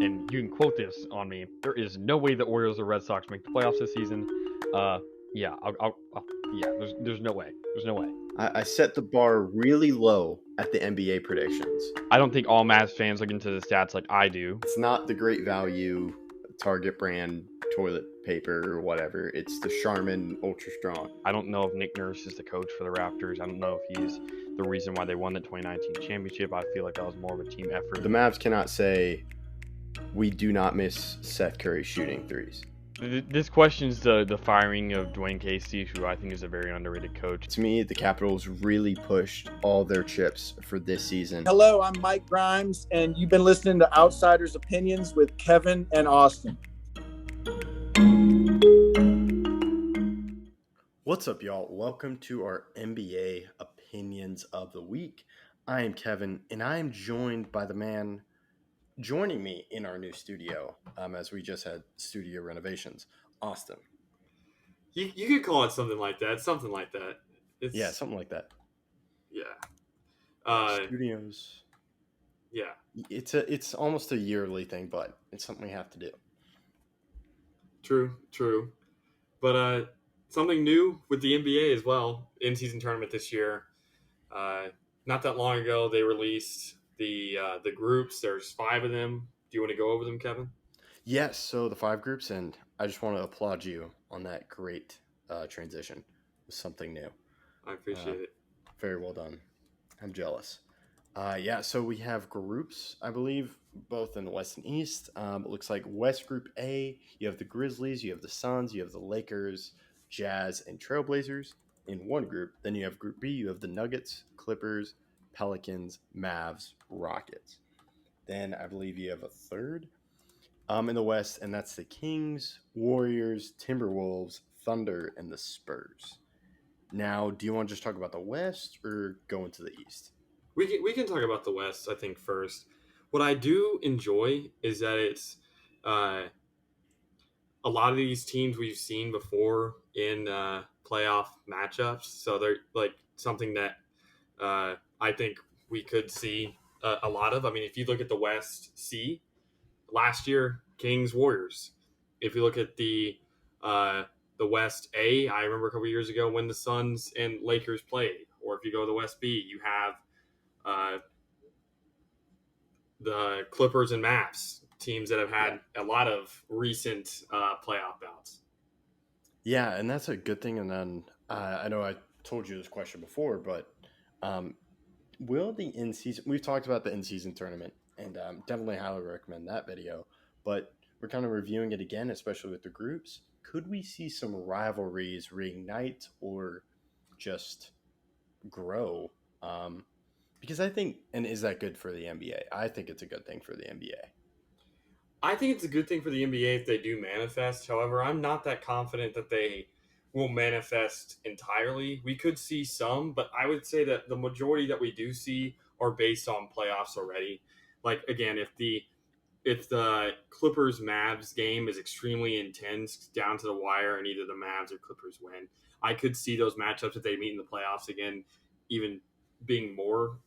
and you can quote this on me. There is no way the Orioles or Red Sox make the playoffs this season. Uh, yeah, yeah. There's no way. There's no way. I set the bar really low at the NBA predictions. I don't think all Mavs fans look into the stats like I do. It's not the great value Target brand toilet paper or whatever. It's the Charmin Ultra Strong. I don't know if Nick Nurse is the coach for the Raptors. I don't know if he's the reason why they won the 2019 championship. I feel like that was more of a team effort. The Mavs cannot say we do not miss Seth Curry shooting threes. This questions the firing of Dwayne Casey, who I think is a very underrated coach. To me, the Capitals really pushed all their chips for this season. Hello, I'm Mike Grimes, and you've been listening to Outsiders Opinions with Kevin and Austin. What's up, y'all? Welcome to our NBA Opinions of the Week. I am Kevin, and I am joined by the man joining me in our new studio, as we just had studio renovations, Austin. You could call it something like that. Something like that. Yeah, something like that. Yeah. Studios. Yeah. It's almost a yearly thing, but it's something we have to do. True. But something new with the NBA as well. In-season tournament this year. Not that long ago, they released the groups. There's 5 of them. Do you want to go over them, Kevin? Yes. So the 5 groups, and I just want to applaud you on that great transition. It was something new. I appreciate it. Very well done. I'm jealous. Yeah, so we have groups, I believe, both in the West and East. It looks like West Group A, you have the Grizzlies, you have the Suns, you have the Lakers, Jazz, and Trailblazers in one group. Then you have Group B, you have the Nuggets, Clippers, Pelicans, Mavs, Rockets. Then I believe you have a third in the West, and that's the Kings, Warriors, Timberwolves, Thunder, and the Spurs. Now, do you want to just talk about the West or go into the East? We can talk about the West, I think, first. What I do enjoy is that it's a lot of these teams we've seen before in playoff matchups. So they're like something that I think we could see a lot of. I mean, if you look at the West C, last year, Kings, Warriors. If you look at the West A, I remember a couple years ago when the Suns and Lakers played. Or if you go to the West B, you have the Clippers and Mavs, teams that have had a lot of recent playoff bouts. Yeah, and that's a good thing. And then I know I told you this question before, but will the in-season – we've talked about the in-season tournament, and definitely highly recommend that video. But we're kind of reviewing it again, especially with the groups. Could we see some rivalries reignite or just grow? Because I think – and is that good for the NBA? I think it's a good thing for the NBA. I think it's a good thing for the NBA if they do manifest. However, I'm not that confident that they will manifest entirely. We could see some, but I would say that the majority that we do see are based on playoffs already. Like, again, if the Clippers Mavs game is extremely intense down to the wire and either the Mavs or Clippers win, I could see those matchups if they meet in the playoffs again, even being more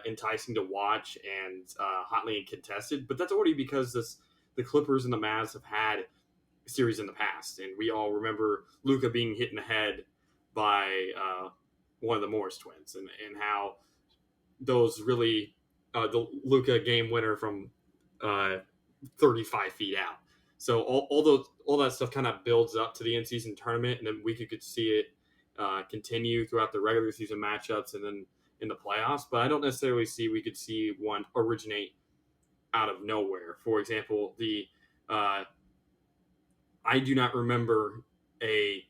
enticing to watch and hotly contested. But that's already because the Clippers and the Mavs have had series in the past, and we all remember Luka being hit in the head by one of the Morris twins, and how those really the Luka game winner from 35 feet out. So all that stuff kind of builds up to the in-season tournament, and then we could see it continue throughout the regular season matchups and then in the playoffs. But I don't necessarily see we could see one originate out of nowhere. For example, I do not remember an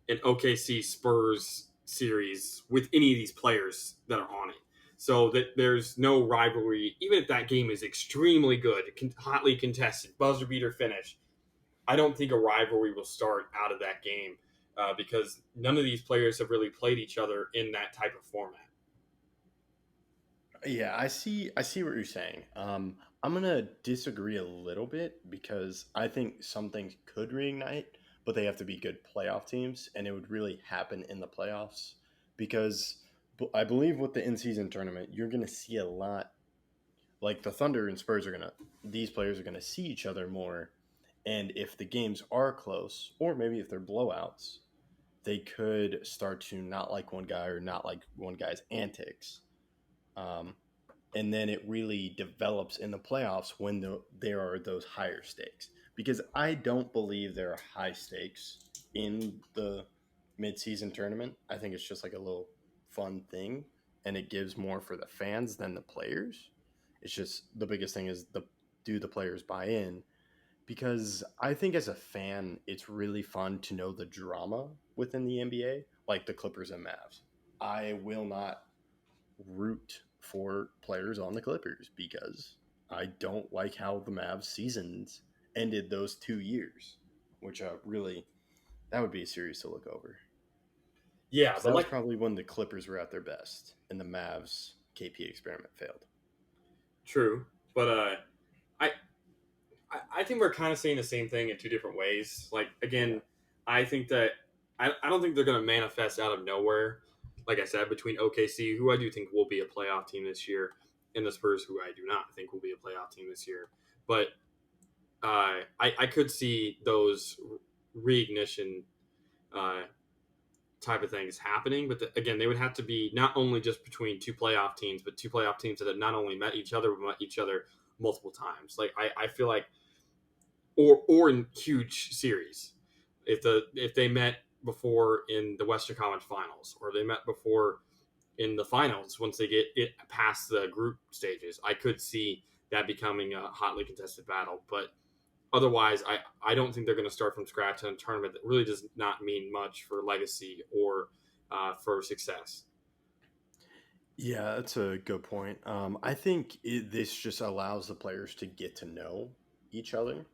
OKC Spurs series with any of these players that are on it. So that there's no rivalry, even if that game is extremely good, hotly contested, buzzer beater finish. I don't think a rivalry will start out of that game because none of these players have really played each other in that type of format. Yeah, I see what you're saying. I'm gonna disagree a little bit because I think some things could reignite, but they have to be good playoff teams, and it would really happen in the playoffs. Because I believe with the in-season tournament, you're gonna see a lot like the Thunder and Spurs these players are gonna see each other more, and if the games are close, or maybe if they're blowouts, they could start to not like one guy or not like one guy's antics. Um, and then it really develops in the playoffs when there are those higher stakes. Because I don't believe there are high stakes in the midseason tournament. I think it's just like a little fun thing, and it gives more for the fans than the players. It's just the biggest thing is do the players buy in? Because I think as a fan, it's really fun to know the drama within the NBA, like the Clippers and Mavs. I will not root for players on the Clippers because I don't like how the Mavs seasons ended those 2 years, which really that would be a series to look over. Yeah, That but was probably when the Clippers were at their best and the Mavs KP experiment failed. true. But I think we're kind of saying the same thing in two different ways. Like, again, I think that I don't think they're going to manifest out of nowhere. Like I said, between OKC, who I do think will be a playoff team this year, and the Spurs, who I do not think will be a playoff team this year. But I could see those reignition type of things happening. But again, they would have to be not only just between two playoff teams, but two playoff teams that have not only met each other, but met each other multiple times. Like I feel like, or in huge series, if they met before in the Western Conference Finals, or they met before in the finals once they get it past the group stages, I could see that becoming a hotly contested battle. But otherwise, I don't think they're going to start from scratch in a tournament that really does not mean much for legacy or for success. Yeah, that's a good point. I think this just allows the players to get to know each other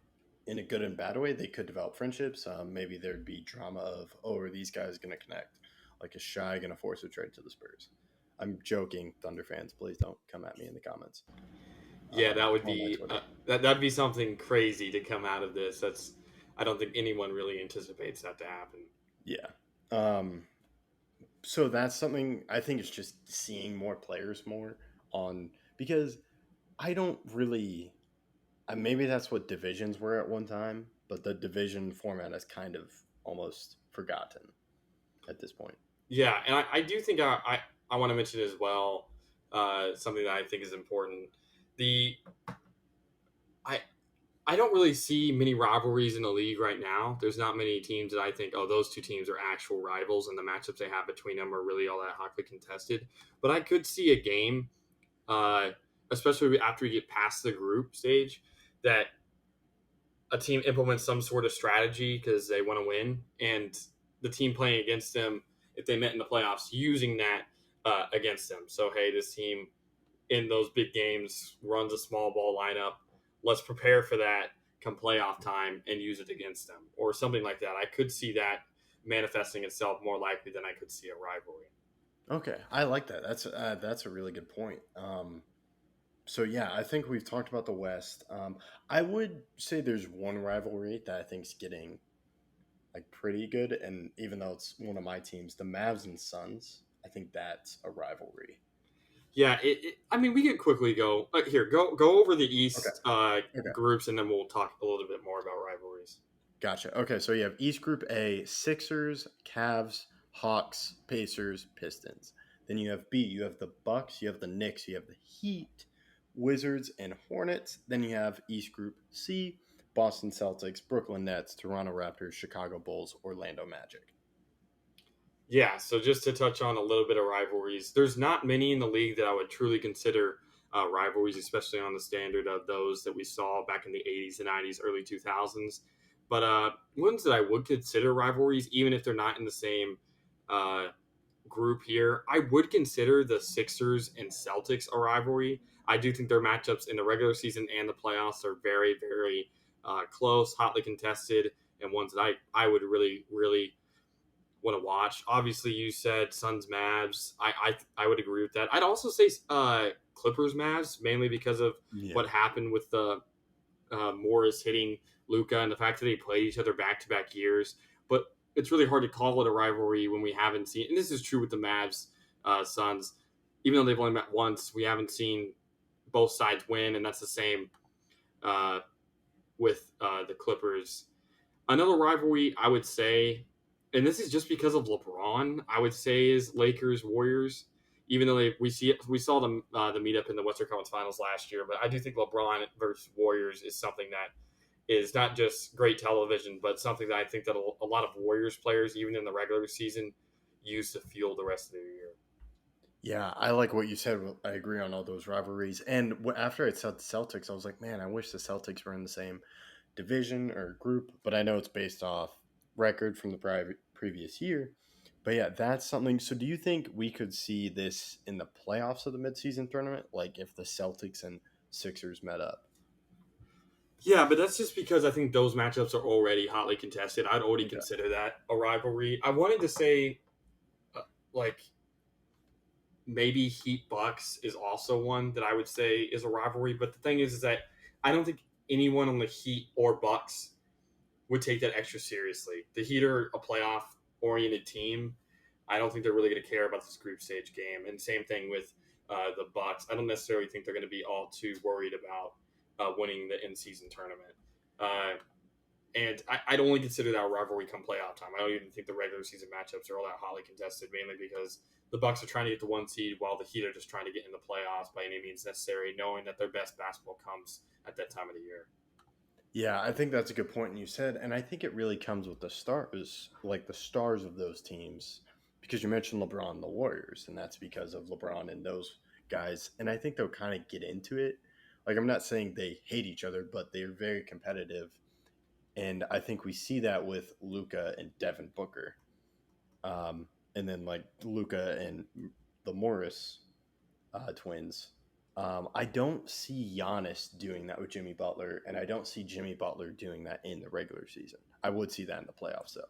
in a good and bad way. They could develop friendships. Maybe there'd be drama of, oh, are these guys going to connect? Like, is Shai going to force a trade to the Spurs? I'm joking, Thunder fans. Please don't come at me in the comments. Yeah, that would be that'd be something crazy to come out of this. I don't think anyone really anticipates that to happen. Yeah. So that's something I think it's just seeing more players more on, because I don't really maybe that's what divisions were at one time, but the division format is kind of almost forgotten at this point. Yeah, and I do think I want to mention as well something that I think is important. I don't really see many rivalries in the league right now. There's not many teams that I think, oh, those two teams are actual rivals, and the matchups they have between them are really all that hotly contested. But I could see a game, especially after we get past the group stage, that a team implements some sort of strategy because they want to win, and the team playing against them, if they met in the playoffs, using that against them. So, hey, this team in those big games runs a small ball lineup. Let's prepare for that come playoff time and use it against them, or something like that. I could see that manifesting itself more likely than I could see a rivalry. Okay, I like that. That's a really good point. So yeah, I think we've talked about the West. I would say there's one rivalry that I think's getting like pretty good, and even though it's one of my teams, the Mavs and Suns, I think that's a rivalry. Yeah, I mean, we can quickly go here. Go over the East Okay. groups, and then we'll talk a little bit more about rivalries. Gotcha. Okay, so you have East Group A: Sixers, Cavs, Hawks, Pacers, Pistons. Then you have B. You have the Bucks. You have the Knicks. You have the Heat, Wizards, and Hornets. Then you have East Group C: Boston Celtics, Brooklyn Nets, Toronto Raptors, Chicago Bulls, Orlando Magic. Yeah, so just to touch on a little bit of rivalries, there's not many in the league that I would truly consider rivalries, especially on the standard of those that we saw back in the 80s, the 90s, early 2000s. But ones that I would consider rivalries, even if they're not in the same group here, I would consider the Sixers and Celtics a rivalry. I do think their matchups in the regular season and the playoffs are very, very close, hotly contested, and ones that I would really, really want to watch. Obviously, you said Suns Mavs. I would agree with that. I'd also say Clippers Mavs, mainly because of what happened with the Morris hitting Luka and the fact that they played each other back-to-back years. But it's really hard to call it a rivalry when we haven't seen, and this is true with the Mavs Suns, even though they've only met once, we haven't seen both sides win, and that's the same with the Clippers. Another rivalry I would say, and this is just because of LeBron, I would say is Lakers Warriors. Even though we saw the meetup in the Western Conference Finals last year, but I do think LeBron versus Warriors is something that is not just great television, but something that I think that a lot of Warriors players, even in the regular season, use to fuel the rest of their year. Yeah, I like what you said. I agree on all those rivalries. And after I saw the Celtics, I was like, man, I wish the Celtics were in the same division or group. But I know it's based off record from the previous year. But yeah, that's something. So do you think we could see this in the playoffs of the midseason tournament? Like if the Celtics and Sixers met up? Yeah, but that's just because I think those matchups are already hotly contested. I'd already Okay. consider that a rivalry. I wanted to say, like, maybe Heat Bucks is also one that I would say is a rivalry. But the thing is that I don't think anyone on the Heat or Bucks would take that extra seriously. The Heat are a playoff oriented team. I don't think they're really going to care about this group stage game. And same thing with the Bucks. I don't necessarily think they're going to be all too worried about winning the in-season tournament. And I'd only consider that a rivalry come playoff time. I don't even think the regular season matchups are all that hotly contested, mainly because the Bucks are trying to get the one seed while the Heat are just trying to get in the playoffs by any means necessary, knowing that their best basketball comes at that time of the year. Yeah, I think that's a good point you said. And I think it really comes with the stars, like the stars of those teams, because you mentioned LeBron and the Warriors, and that's because of LeBron and those guys. And I think they'll kind of get into it. Like, I'm not saying they hate each other, but they're very competitive. And I think we see that with Luka and Devin Booker. And then, like, Luka and the Morris twins. I don't see Giannis doing that with Jimmy Butler, and I don't see Jimmy Butler doing that in the regular season. I would see that in the playoffs, though.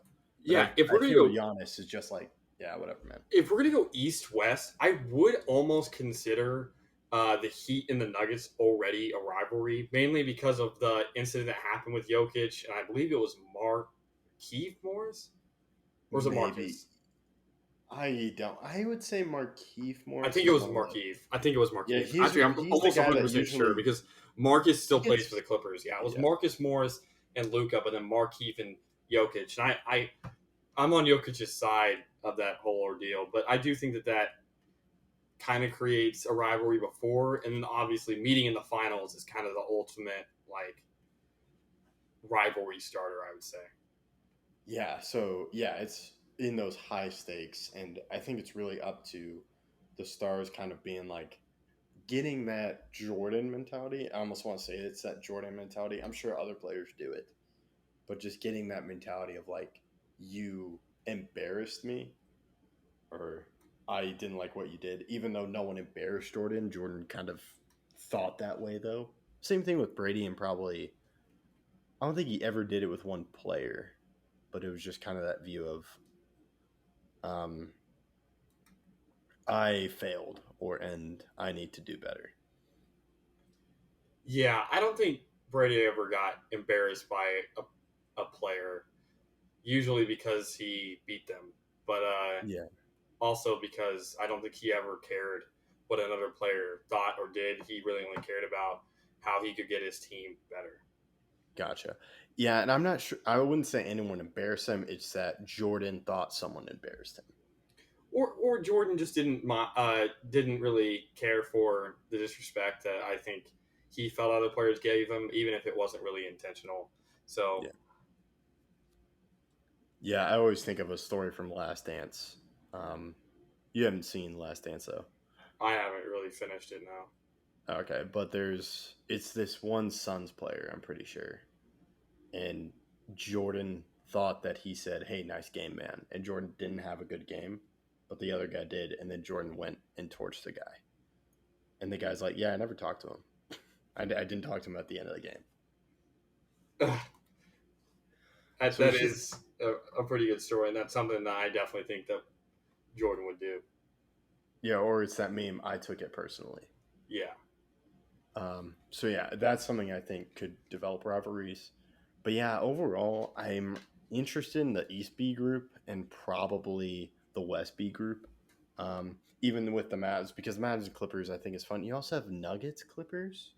But Yeah, if we're I going to feel go Giannis is just like, yeah, whatever, man. if we're gonna go east west, I would almost consider the Heat and the Nuggets already a rivalry, mainly because of the incident that happened with Jokic, and I believe it was Markieff Morris, or was it Maybe. Marcus? I don't. I would say Markieff Morris. I think it was Markieff. Yeah, Actually, I'm he's the almost guy that 100% usually sure because Marcus still he plays gets. for the Clippers. Yeah, it was Yeah, Marcus Morris and Luca, but then Markieff and Jokic. And I'm on Jokic's side of that whole ordeal, but I do think that kind of creates a rivalry before, and then obviously meeting in the finals is kind of the ultimate like rivalry starter, I would say. yeah. So yeah, it's in those high stakes, and I think it's really up to the stars kind of being like getting that Jordan mentality. I almost want to say it's that Jordan mentality. I'm sure other players do it, but just getting that mentality of like, you embarrassed me, or I didn't like what you did, even though no one embarrassed Jordan. Jordan kind of thought that way, though. Same thing with Brady, and probably, I don't think he ever did it with one player, but it was just kind of that view of, um, I failed, and I need to do better. Yeah, I don't think Brady ever got embarrassed by a player, usually because he beat them, but Yeah. also because I don't think he ever cared what another player thought or did. He really only cared about how he could get his team better. Gotcha. Yeah, and I'm not sure. I wouldn't say anyone embarrassed him. It's that Jordan thought someone embarrassed him. Or Jordan just didn't really care for the disrespect that I think he felt other players gave him, even if it wasn't really intentional. So Yeah. Yeah, I always think of a story from Last Dance. You haven't seen Last Dance, though. I haven't really finished it now. Okay, but it's this one Suns player, I'm pretty sure. And Jordan thought that he said, "Hey, nice game, man." And Jordan didn't have a good game, but the other guy did. And then Jordan went and torched the guy. And the guy's like, "Yeah, I never talked to him. I didn't talk to him at the end of the game." So That it's just, is a pretty good story, and that's something that I definitely think that Jordan would do. yeah, or it's that meme, I took it personally. Yeah. So yeah, that's something I think could develop rivalries. But yeah, overall, I'm interested in the East B group and probably the West B group. even with the Mavs, because Mavs and Clippers, I think, is fun. You also have Nuggets Clippers.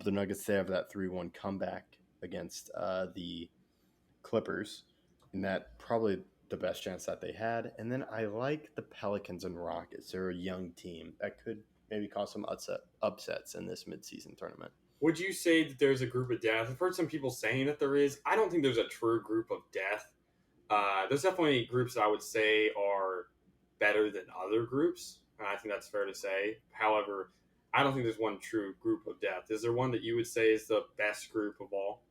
The Nuggets, they have that 3-1 comeback against the Clippers, and that probably the best chance that they had. And then I like the Pelicans and Rockets. They're a young team that could maybe cause some upsets in this midseason tournament. Would you say that there's a group of death? I've heard some people saying that there is. I don't think there's a true group of death. There's definitely groups that I would say are better than other groups, and I think that's fair to say. However, I don't think there's one true group of death. Is there one that you would say is the best group of all?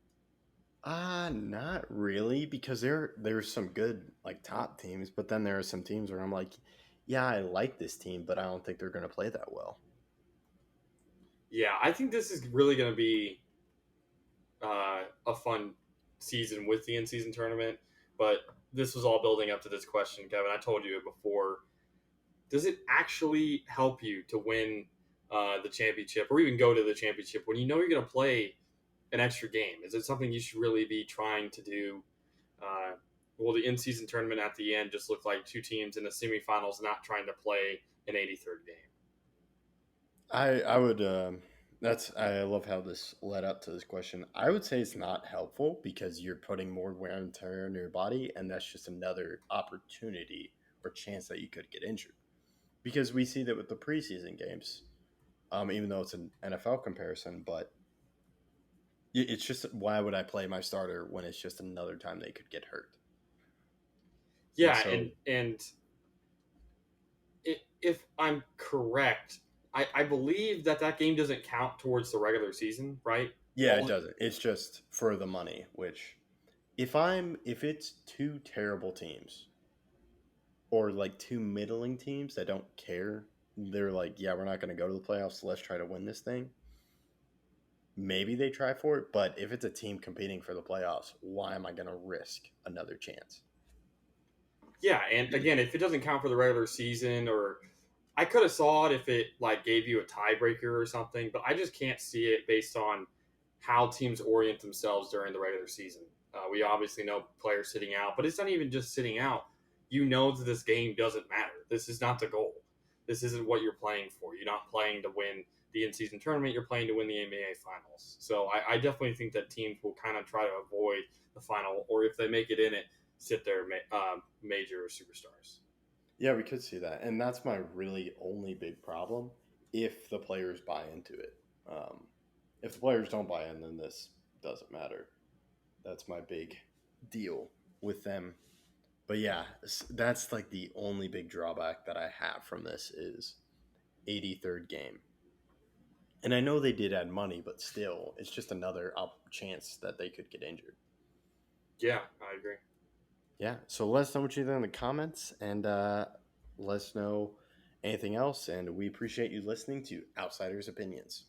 Not really, because there's some good like top teams, but then there are some teams where I'm like, yeah, I like this team, but I don't think they're going to play that well. Yeah, I think this is really going to be a fun season with the in-season tournament. But this was all building up to this question, Kevin. I told you it before. Does it actually help you to win the championship or even go to the championship when you know you're going to play an extra game? Is it something you should really be trying to do? Will the in-season tournament at the end just look like two teams in the semifinals not trying to play an 83rd game? I would I love how this led up to this question. I would say it's not helpful because you're putting more wear and tear on your body, and that's just another opportunity or chance that you could get injured. Because we see that with the preseason games, even though it's an NFL comparison, but it's just why would I play my starter when it's just another time they could get hurt? Yeah, So- and if I'm correct, I believe that game doesn't count towards the regular season, right? Yeah, it doesn't. It's just for the money, which if it's two terrible teams or like two middling teams that don't care, they're like, yeah, we're not going to go to the playoffs, so let's try to win this thing. Maybe they try for it, but if it's a team competing for the playoffs, why am I going to risk another chance? Yeah, and again, if it doesn't count for the regular season, or I could have saw it if it like gave you a tiebreaker or something, but I just can't see it based on how teams orient themselves during the regular season. We obviously know players sitting out, but it's not even just sitting out. You know that this game doesn't matter. This is not the goal. This isn't what you're playing for. You're not playing to win the in-season tournament. You're playing to win the NBA Finals. So I definitely think that teams will kind of try to avoid the final, or if they make it in it, sit their major superstars. Yeah, we could see that. And that's my really only big problem if the players buy into it. If the players don't buy in, then this doesn't matter. That's my big deal with them. But yeah, that's like the only big drawback that I have from this is 83rd game. And I know they did add money, but still, it's just another chance that they could get injured. Yeah, I agree. Yeah, so let us know what you think in the comments, and let us know anything else. And we appreciate you listening to Outsiders Opinions.